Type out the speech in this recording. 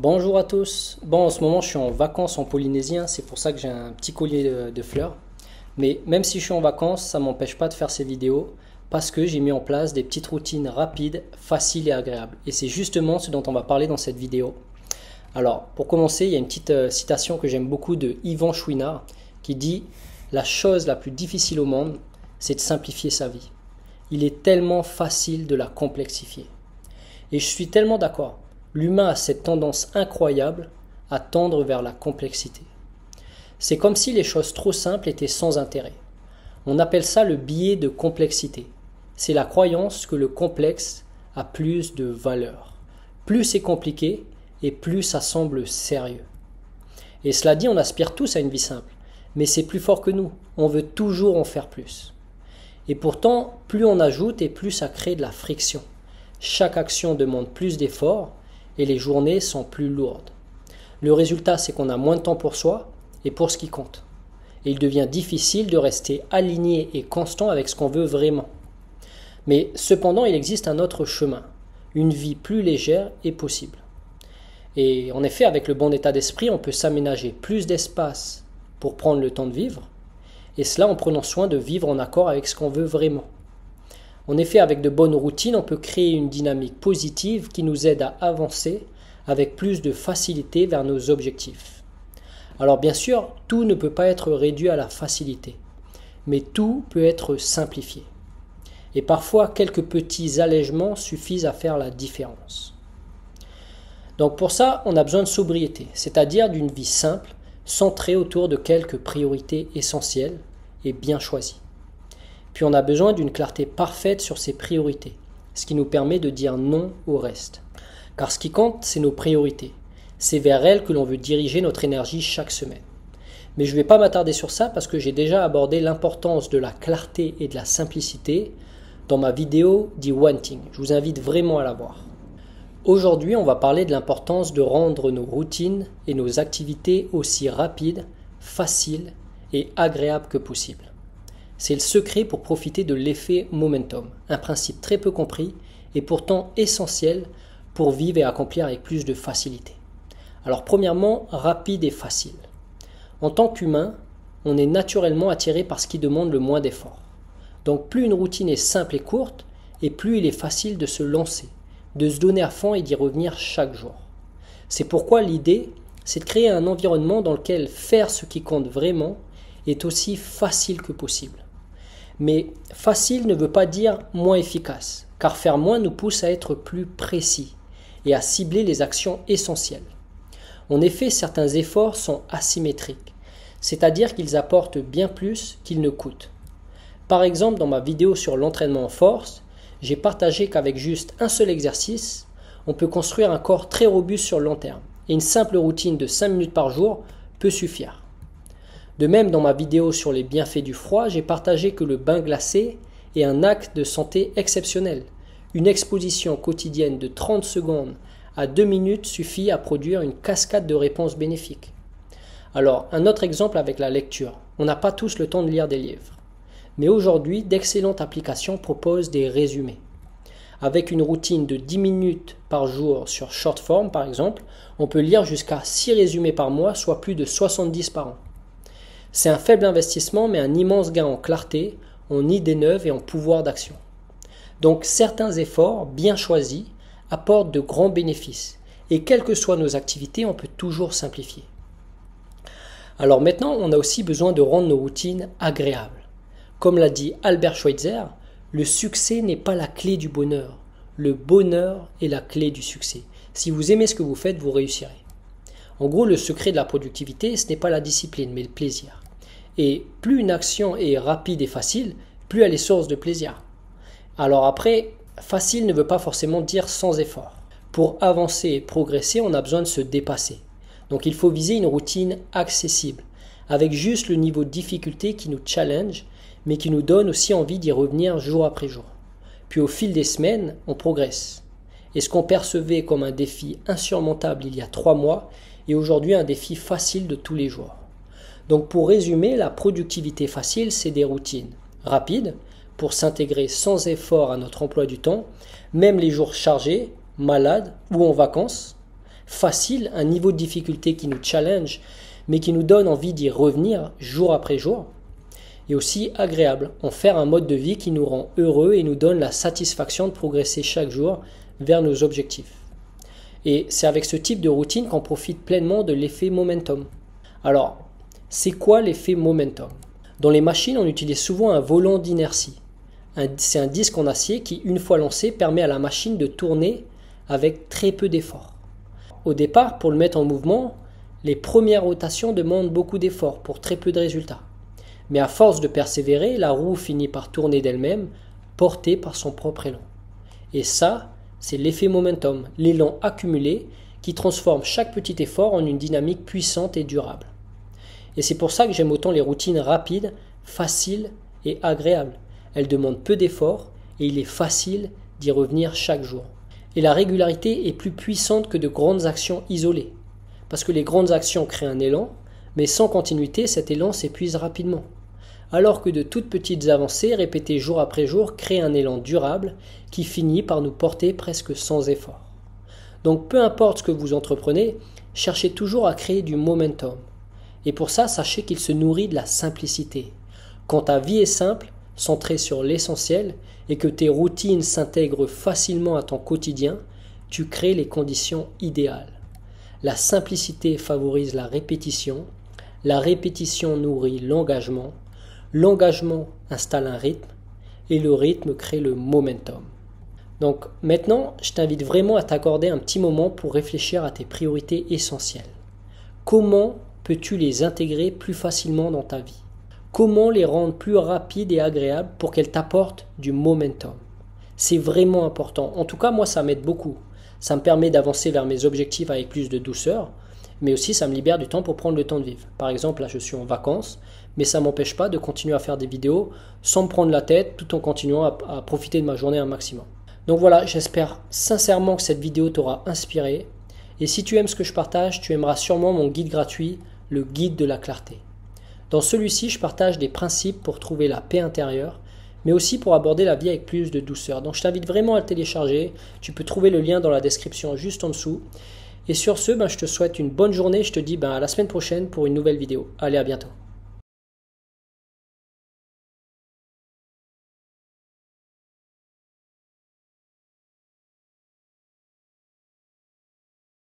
Bonjour à tous. Bon, en ce moment, je suis en vacances en Polynésien, c'est pour ça que j'ai un petit collier de fleurs. Mais même si je suis en vacances, ça ne m'empêche pas de faire ces vidéos parce que j'ai mis en place des petites routines rapides, faciles et agréables. Et c'est justement ce dont on va parler dans cette vidéo. Alors, pour commencer, il y a une petite citation que j'aime beaucoup de Yvan Chouinard qui dit « La chose la plus difficile au monde, c'est de simplifier sa vie. Il est tellement facile de la complexifier. » Et je suis tellement d'accord. L'humain a cette tendance incroyable à tendre vers la complexité. C'est comme si les choses trop simples étaient sans intérêt. On appelle ça le biais de complexité. C'est la croyance que le complexe a plus de valeur. Plus c'est compliqué et plus ça semble sérieux. Et cela dit, on aspire tous à une vie simple. Mais c'est plus fort que nous. On veut toujours en faire plus. Et pourtant, plus on ajoute et plus ça crée de la friction. Chaque action demande plus d'efforts et les journées sont plus lourdes. Le résultat, c'est qu'on a moins de temps pour soi et pour ce qui compte. Et il devient difficile de rester aligné et constant avec ce qu'on veut vraiment. Mais cependant, il existe un autre chemin. Une vie plus légère est possible. Et en effet, avec le bon état d'esprit, on peut s'aménager plus d'espace pour prendre le temps de vivre, et cela en prenant soin de vivre en accord avec ce qu'on veut vraiment. En effet, avec de bonnes routines, on peut créer une dynamique positive qui nous aide à avancer avec plus de facilité vers nos objectifs. Alors bien sûr, tout ne peut pas être réduit à la facilité, mais tout peut être simplifié. Et parfois, quelques petits allègements suffisent à faire la différence. Donc pour ça, on a besoin de sobriété, c'est-à-dire d'une vie simple, centrée autour de quelques priorités essentielles et bien choisies. Puis on a besoin d'une clarté parfaite sur ses priorités, ce qui nous permet de dire non au reste. Car ce qui compte, c'est nos priorités. C'est vers elles que l'on veut diriger notre énergie chaque semaine. Mais je ne vais pas m'attarder sur ça parce que j'ai déjà abordé l'importance de la clarté et de la simplicité dans ma vidéo The One Thing. Je vous invite vraiment à la voir. Aujourd'hui, on va parler de l'importance de rendre nos routines et nos activités aussi rapides, faciles et agréables que possible. C'est le secret pour profiter de l'effet momentum, un principe très peu compris et pourtant essentiel pour vivre et accomplir avec plus de facilité. Alors premièrement, rapide et facile. En tant qu'humain, on est naturellement attiré par ce qui demande le moins d'efforts. Donc plus une routine est simple et courte, et plus il est facile de se lancer, de se donner à fond et d'y revenir chaque jour. C'est pourquoi l'idée, c'est de créer un environnement dans lequel faire ce qui compte vraiment est aussi facile que possible. Mais facile ne veut pas dire moins efficace, car faire moins nous pousse à être plus précis et à cibler les actions essentielles. En effet, certains efforts sont asymétriques, c'est-à-dire qu'ils apportent bien plus qu'ils ne coûtent. Par exemple, dans ma vidéo sur l'entraînement en force, j'ai partagé qu'avec juste un seul exercice, on peut construire un corps très robuste sur le long terme, et une simple routine de 5 minutes par jour peut suffire. De même, dans ma vidéo sur les bienfaits du froid, j'ai partagé que le bain glacé est un acte de santé exceptionnel. Une exposition quotidienne de 30 secondes à 2 minutes suffit à produire une cascade de réponses bénéfiques. Alors, un autre exemple avec la lecture. On n'a pas tous le temps de lire des livres. Mais aujourd'hui, d'excellentes applications proposent des résumés. Avec une routine de 10 minutes par jour sur Shortform, par exemple, on peut lire jusqu'à 6 résumés par mois, soit plus de 70 par an. C'est un faible investissement, mais un immense gain en clarté, en idées neuves et en pouvoir d'action. Donc certains efforts, bien choisis, apportent de grands bénéfices. Et quelles que soient nos activités, on peut toujours simplifier. Alors maintenant, on a aussi besoin de rendre nos routines agréables. Comme l'a dit Albert Schweitzer, le succès n'est pas la clé du bonheur. Le bonheur est la clé du succès. Si vous aimez ce que vous faites, vous réussirez. En gros, le secret de la productivité, ce n'est pas la discipline, mais le plaisir. Et plus une action est rapide et facile, plus elle est source de plaisir. Alors après, facile ne veut pas forcément dire sans effort. Pour avancer et progresser, on a besoin de se dépasser. Donc il faut viser une routine accessible, avec juste le niveau de difficulté qui nous challenge, mais qui nous donne aussi envie d'y revenir jour après jour. Puis au fil des semaines, on progresse. Et ce qu'on percevait comme un défi insurmontable il y a 3 mois est aujourd'hui un défi facile de tous les jours. Donc pour résumer, la productivité facile, c'est des routines rapides pour s'intégrer sans effort à notre emploi du temps, même les jours chargés, malades ou en vacances, facile, un niveau de difficulté qui nous challenge, mais qui nous donne envie d'y revenir jour après jour. Et aussi agréable, en faire un mode de vie qui nous rend heureux et nous donne la satisfaction de progresser chaque jour vers nos objectifs. Et c'est avec ce type de routine qu'on profite pleinement de l'effet momentum. Alors, c'est quoi l'effet momentum? Dans les machines, on utilise souvent un volant d'inertie. C'est un disque en acier qui, une fois lancé, permet à la machine de tourner avec très peu d'efforts. Au départ, pour le mettre en mouvement, les premières rotations demandent beaucoup d'efforts pour très peu de résultats. Mais à force de persévérer, la roue finit par tourner d'elle-même, portée par son propre élan. Et ça, c'est l'effet momentum, l'élan accumulé qui transforme chaque petit effort en une dynamique puissante et durable. Et c'est pour ça que j'aime autant les routines rapides, faciles et agréables. Elles demandent peu d'efforts et il est facile d'y revenir chaque jour. Et la régularité est plus puissante que de grandes actions isolées. Parce que les grandes actions créent un élan, mais sans continuité, cet élan s'épuise rapidement. Alors que de toutes petites avancées répétées jour après jour créent un élan durable qui finit par nous porter presque sans effort. Donc peu importe ce que vous entreprenez, cherchez toujours à créer du momentum. Et pour ça, sachez qu'il se nourrit de la simplicité. Quand ta vie est simple, centrée sur l'essentiel, et que tes routines s'intègrent facilement à ton quotidien, tu crées les conditions idéales. La simplicité favorise la répétition nourrit l'engagement installe un rythme, et le rythme crée le momentum. Donc maintenant, je t'invite vraiment à t'accorder un petit moment pour réfléchir à tes priorités essentielles. Comment peux-tu les intégrer plus facilement dans ta vie? Comment les rendre plus rapides et agréables pour qu'elles t'apportent du momentum? C'est vraiment important. En tout cas, moi, ça m'aide beaucoup. Ça me permet d'avancer vers mes objectifs avec plus de douceur, mais aussi ça me libère du temps pour prendre le temps de vivre. Par exemple, là, je suis en vacances, mais ça ne m'empêche pas de continuer à faire des vidéos sans me prendre la tête, tout en continuant à profiter de ma journée un maximum. Donc voilà, j'espère sincèrement que cette vidéo t'aura inspiré. Et si tu aimes ce que je partage, tu aimeras sûrement mon guide gratuit, le guide de la clarté. Dans celui-ci, je partage des principes pour trouver la paix intérieure, mais aussi pour aborder la vie avec plus de douceur. Donc je t'invite vraiment à le télécharger. Tu peux trouver le lien dans la description juste en dessous. Et sur ce, je te souhaite une bonne journée. Je te dis à la semaine prochaine pour une nouvelle vidéo. Allez, à bientôt.